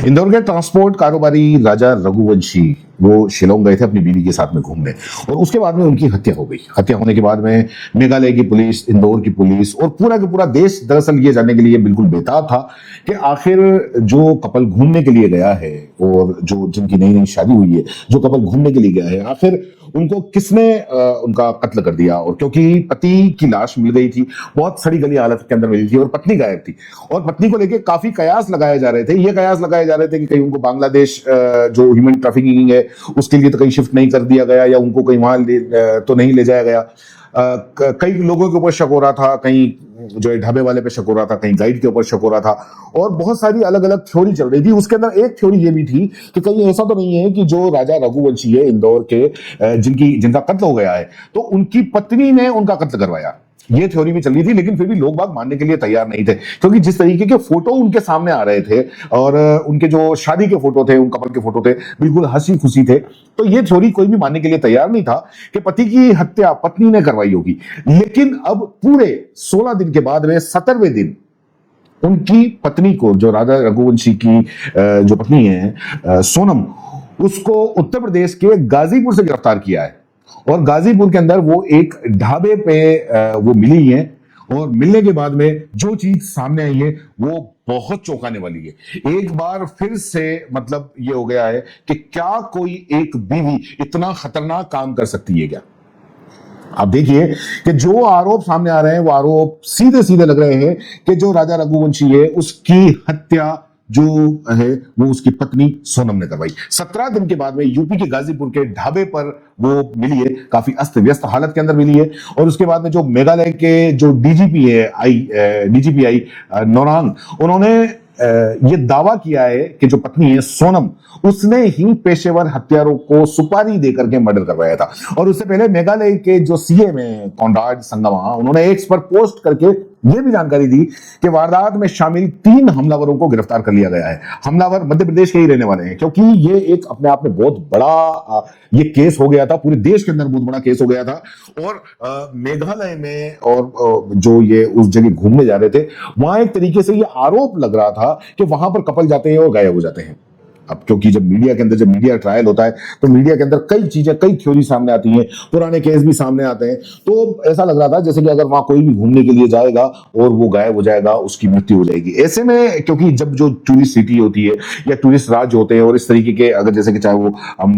इंदौर के ट्रांसपोर्ट कारोबारी राजा रघुवंशी वो शिलोंग गए थे अपनी बीवी के साथ में घूमने और उसके बाद में उनकी हत्या हो गई। हत्या होने के बाद में मेघालय की पुलिस, इंदौर की पुलिस और पूरा का पूरा देश दरअसल ये जानने के लिए बिल्कुल बेताब था कि आखिर जो कपल घूमने के लिए गया है और जो जिनकी नई नई शादी हुई है, जो कपल घूमने के लिए गया है, आखिर उनको किसने उनका कत्ल कर दिया। और क्योंकि पति की लाश मिल गई थी, बहुत सड़ी गली हालत के अंदर मिली थी और पत्नी गायब थी और पत्नी को लेकर काफी कयास लगाए जा रहे थे। ये कयास लगाए जा रहे थे कि कहीं उनको बांग्लादेश जो ह्यूमन ट्रैफिकिंग है उसके लिए तो कहीं शिफ्ट नहीं कर दिया गया या उनको कहीं वहां तो नहीं ले जाया गया। कई लोगों के ऊपर शक हो रहा था, कहीं जो है ढाबे वाले पे शक हो रहा था, कहीं गाइड के ऊपर शक हो रहा था और बहुत सारी अलग अलग थ्योरी चल रही थी। उसके अंदर एक थ्योरी ये भी थी कि कहीं ऐसा तो नहीं है कि जो राजा रघुवंशी है इंदौर के जिनका कत्ल हो गया है तो उनकी पत्नी ने उनका कत्ल करवाया। ये थ्योरी भी चल रही थी, लेकिन फिर भी लोग बाग मानने के लिए तैयार नहीं थे क्योंकि जिस तरीके के फोटो उनके सामने आ रहे थे और उनके जो शादी के फोटो थे, उन कपल के फोटो थे, बिल्कुल हंसी खुशी थे। तो ये थ्योरी कोई भी मानने के लिए तैयार नहीं था कि पति की हत्या पत्नी ने करवाई होगी। लेकिन अब पूरे 16 दिन के बाद में 17वें दिन उनकी पत्नी को, जो राजा रघुवंशी की जो पत्नी है सोनम, उसको उत्तर प्रदेश के गाजीपुर से गिरफ्तार किया है और गाजीपुर के अंदर वो एक ढाबे पे वो मिली है और मिलने के बाद में जो चीज सामने आई है वो बहुत चौंकाने वाली है। एक बार फिर से मतलब ये हो गया है कि क्या कोई एक बीवी इतना खतरनाक काम कर सकती है क्या। आप देखिए कि जो आरोप सामने आ रहे हैं वो आरोप सीधे सीधे लग रहे हैं कि जो राजा रघुवंशी है उसकी हत्या जो है वो उसकी पत्नी सोनम ने करवाई। 17 दिन के बाद में यूपी के गाजीपुर के ढाबे पर वो मिली है, काफी अस्त व्यस्त हालत के अंदर मिली है। और उसके बाद में जो मेघालय के जो डीजीपी आई नोरांग, उन्होंने ये दावा किया है कि जो पत्नी है सोनम, उसने ही पेशेवर हत्यारों को सुपारी देकर के मर्डर करवाया था। और उससे पहले मेघालय के जो सीएम है कॉनराड संगमा, उन्होंने एक्स पर पोस्ट करके यह भी जानकारी दी कि वारदात में शामिल 3 हमलावरों को गिरफ्तार कर लिया गया है। हमलावर मध्य प्रदेश के ही रहने वाले हैं क्योंकि ये एक अपने आप में बहुत बड़ा ये केस हो गया था, पूरे देश के अंदर बहुत बड़ा केस हो गया था। और मेघालय में और जो ये उस जगह घूमने जा रहे थे वहां एक तरीके से ये आरोप लग रहा था कि वहां पर कपल जाते हैं और गायब हो जाते हैं। अब क्योंकि जब मीडिया ट्रायल होता है तो मीडिया के अंदर कई चीजें, कई थ्योरी सामने आती हैं, पुराने केस भी सामने आते हैं। तो ऐसा लग रहा था जैसे कि अगर वहां कोई भी घूमने के लिए जाएगा और वो गायब हो जाएगा, उसकी मृत्यु हो जाएगी। ऐसे में क्योंकि जब जो टूरिस्ट सिटी होती है या टूरिस्ट राज्य होते हैं और इस तरीके के, अगर जैसे कि चाहे वो हम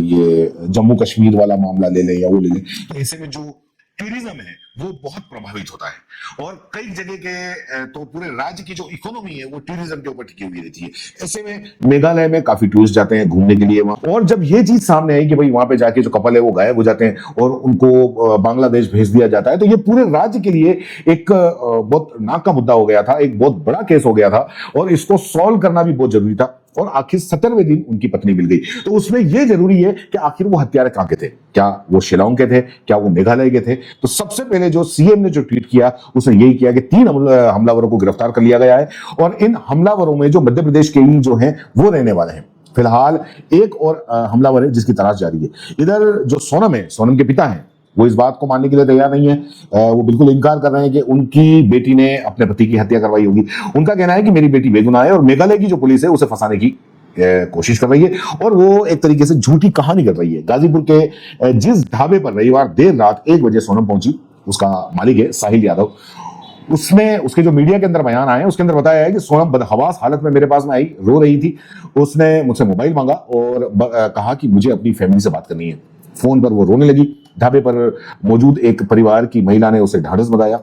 ये जम्मू कश्मीर वाला मामला ले लें या वो ले लें, तो ऐसे में जो टूरिज्म है वो बहुत प्रभावित होता है और कई जगह के तो पूरे राज्य की जो इकोनॉमी है वो टूरिज्म के ऊपर टिकी हुई रहती है। ऐसे में मेघालय में काफी टूरिस्ट जाते हैं घूमने के लिए वहां, और जब ये चीज सामने आई कि भाई वहां पे जाके जो कपल है वो गायब हो जाते हैं और उनको बांग्लादेश भेज दिया जाता है, तो ये पूरे राज्य के लिए एक बहुत नाक का मुद्दा हो गया था, एक बहुत बड़ा केस हो गया था और इसको सॉल्व करना भी बहुत जरूरी था। और आखिर 17वें दिन उनकी पत्नी मिल गई। तो उसमें यह जरूरी है कि आखिर वो हत्यारे कहां के थे, क्या वो शिलांग के थे, क्या वो मेघालय के थे। तो सबसे पहले जो सीएम ने जो ट्वीट किया उसने यही किया कि 3 हमलावरों को गिरफ्तार कर लिया गया है और इन हमलावरों में जो मध्य प्रदेश के ही जो हैं वो रहने वाले हैं। फिलहाल एक और हमलावर है जिसकी तलाश जारी है। इधर जो सोनम है, सोनम के पिता हैं, वो इस बात को मानने के लिए तैयार नहीं है। वो बिल्कुल इनकार कर रहे हैं कि उनकी बेटी ने अपने पति की हत्या करवाई होगी। उनका कहना है कि मेरी बेटी बेगुनाह है और मेघालय की जो पुलिस है उसे फंसाने की कोशिश कर रही है और वो एक तरीके से झूठी कहानी कर रही है। गाजीपुर के जिस ढाबे पर रविवार देर रात 1 बजे सोनम पहुंची, उसका मालिक है साहिल यादव, उसमें उसके जो मीडिया के अंदर बयान आए उसके अंदर बताया है कि सोनम बदहवास हालत में मेरे पास में आई, रो रही थी। उसने मुझसे मोबाइल मांगा और कहा कि मुझे अपनी फैमिली से बात करनी है। फोन पर वो रोने लगी। ढाबे पर मौजूद एक परिवार की महिला ने उसे ढांढस बंधाया,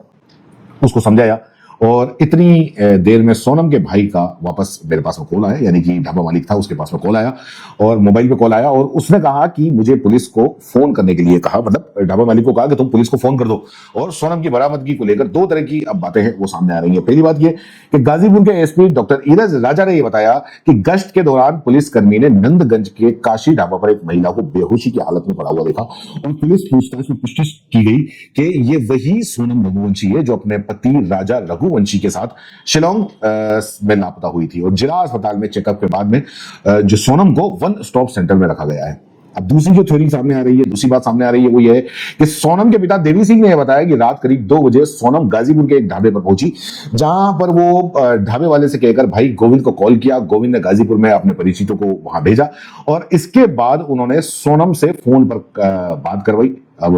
उसको समझाया और इतनी देर में सोनम के भाई का वापस मेरे पास में कॉल आया, यानी कि ढाबा मालिक था उसके पास में कॉल आया और मोबाइल पे कॉल आया और उसने कहा कि मुझे पुलिस को फोन करने के लिए कहा, मतलब ढाबा मालिक को कहा कि तुम पुलिस को फोन कर दो। और सोनम की बरामदगी को लेकर 2 तरह की अब बातें हैं वो सामने आ रही है। पहली बात ये कि गाजीपुर के एसपी डॉक्टर इरज राजा ने यह बताया कि गश्त के दौरान पुलिसकर्मी ने नंदगंज के काशी ढाबा पर एक महिला को बेहोशी की हालत में पड़ा हुआ देखा और पुलिस पूछताछ में पुष्टि की गई कि ये वही सोनम रघुवंशी है जो अपने पति राजा रघुवंशी के साथ शिलोंग में लापता हुई थी। और जिला अस्पताल में चेकअप के बाद में जो सोनम को 1 स्टॉप सेंटर में रखा गया है। अब दूसरी जो थ्योरी सामने आ रही है, दूसरी बात सामने आ रही है, वो ये है कि सोनम के पिता देवी सिंह ने यह बताया कि रात करीब 2 बजे सोनम गाजीपुर के एक ढाबे पर पहुंची, जहां पर वो ढाबे वाले से कहकर भाई गोविंद को कॉल किया। गोविंद ने गाजीपुर में अपने परिचितों को वहां भेजा और इसके बाद उन्होंने सोनम से फोन पर बात करवाई। अब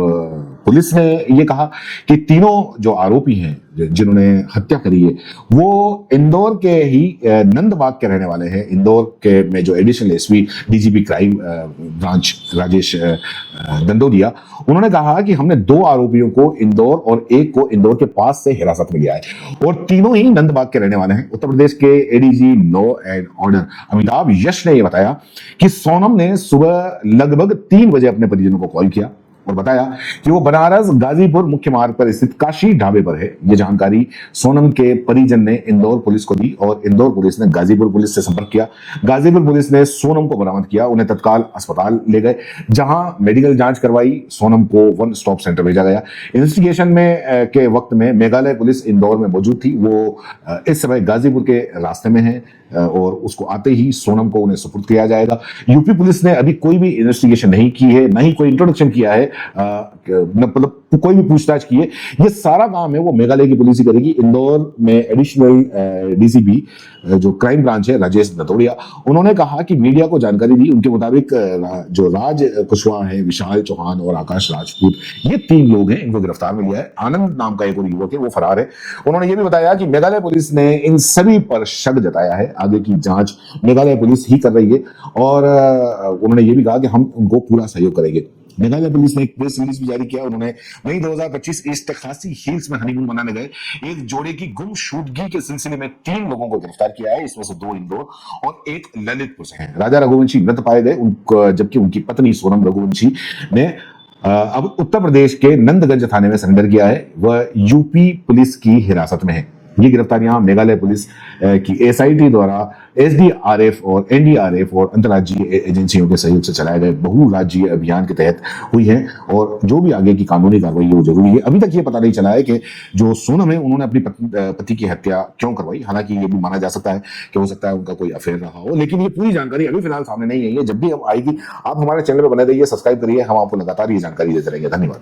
पुलिस ने यह कहा कि तीनों जो आरोपी हैं जिन्होंने हत्या करी है वो इंदौर के ही नंदबाग के रहने वाले हैं। इंदौर के में जो additional SP DGP crime branch Rajesh Dandodiya, उन्होंने कहा कि हमने 2 आरोपियों को इंदौर और एक को इंदौर के पास से हिरासत में लिया है और तीनों ही नंदबाग के रहने वाले हैं। उत्तर प्रदेश के ADG law and order Amitabh Yash ने यह बताया कि सोनम ने सुबह लगभग 3 बजे अपने परिजनों को कॉल किया और बताया कि वो बनारस गाजीपुर मुख्य मार्ग पर स्थित काशी ढाबे पर है। ये जानकारी सोनम के परिजन ने इंदौर पुलिस को दी और इंदौर पुलिस ने गाजीपुर पुलिस से संपर्क किया। गाजीपुर पुलिस ने सोनम को बरामद किया, उन्हें तत्काल अस्पताल ले गए, जहां मेडिकल जांच करवाई। सोनम को 1 स्टॉप सेंटर भेजा गया। इन्वेस्टिगेशन में के वक्त में मेघालय पुलिस इंदौर में मौजूद थी। वो इस समय गाजीपुर के रास्ते में है और उसको आते ही सोनम को उन्हें सुपुर्द किया जाएगा। यूपी पुलिस ने अभी कोई भी इन्वेस्टिगेशन नहीं की है, ना ही कोई इंट्रोडक्शन किया है, मतलब कोई भी पूछताछ की है। ये सारा काम है वो मेघालय की पुलिस ही करेगी। इंदौर में एडिशनल डीसीपी जो क्राइम ब्रांच है राजेश दतोड़िया, उन्होंने कहा कि मीडिया को जानकारी दी। उनके मुताबिक जो राज कुशवाहा है, विशाल चौहान और आकाश राजपूत, ये 3 लोग हैं, इनको गिरफ्तार में लिया है। आनंद नाम का एक और युवक है, वो फरार है। उन्होंने ये भी बताया कि मेघालय पुलिस ने इन सभी पर शक जताया है। आगे की जांच मेघालय पुलिस ही कर रही है और उन्होंने ये भी कहा कि हम उनको पूरा सहयोग करेंगे। मेघालय पुलिस ने एक प्रेस रिलीज भी जारी किया। उन्होंने मई 2025 ईस्ट खासी हिल्स में हनीमून मनाने गए एक जोड़े की गुमशुदगी के सिलसिले में 3 लोगों को गिरफ्तार किया है। इसमें से 2 इंदौर और 1 ललितपुर से हैं। राजा रघुवंशी मृत पाए गए, जबकि उनकी पत्नी सोनम रघुवंशी ने अब उत्तर प्रदेश के नंदगंज थाने में सरेंडर किया है। वह यूपी पुलिस की हिरासत में है। ये गिरफ्तारियां मेघालय पुलिस की एसआईटी द्वारा एसडीआरएफ और एनडीआरएफ और अंतर्राज्यीय एजेंसियों के सहयोग से चलाए गए बहुराज्यीय अभियान के तहत हुई है और जो भी आगे की कानूनी कार्रवाई है वो जरूरी है। अभी तक ये पता नहीं चला है कि जो सोनम है उन्होंने अपनी पति की हत्या क्यों करवाई। हालांकि ये भी माना जा सकता है कि हो सकता है उनका कोई अफेयर रहा हो, लेकिन ये पूरी जानकारी अभी फिलहाल सामने नहीं आई है। जब भी हम आएगी आप हमारे चैनल पर बने रहिए, सब्सक्राइब करिए, हम आपको लगातार ये जानकारी देते रहेंगे। धन्यवाद।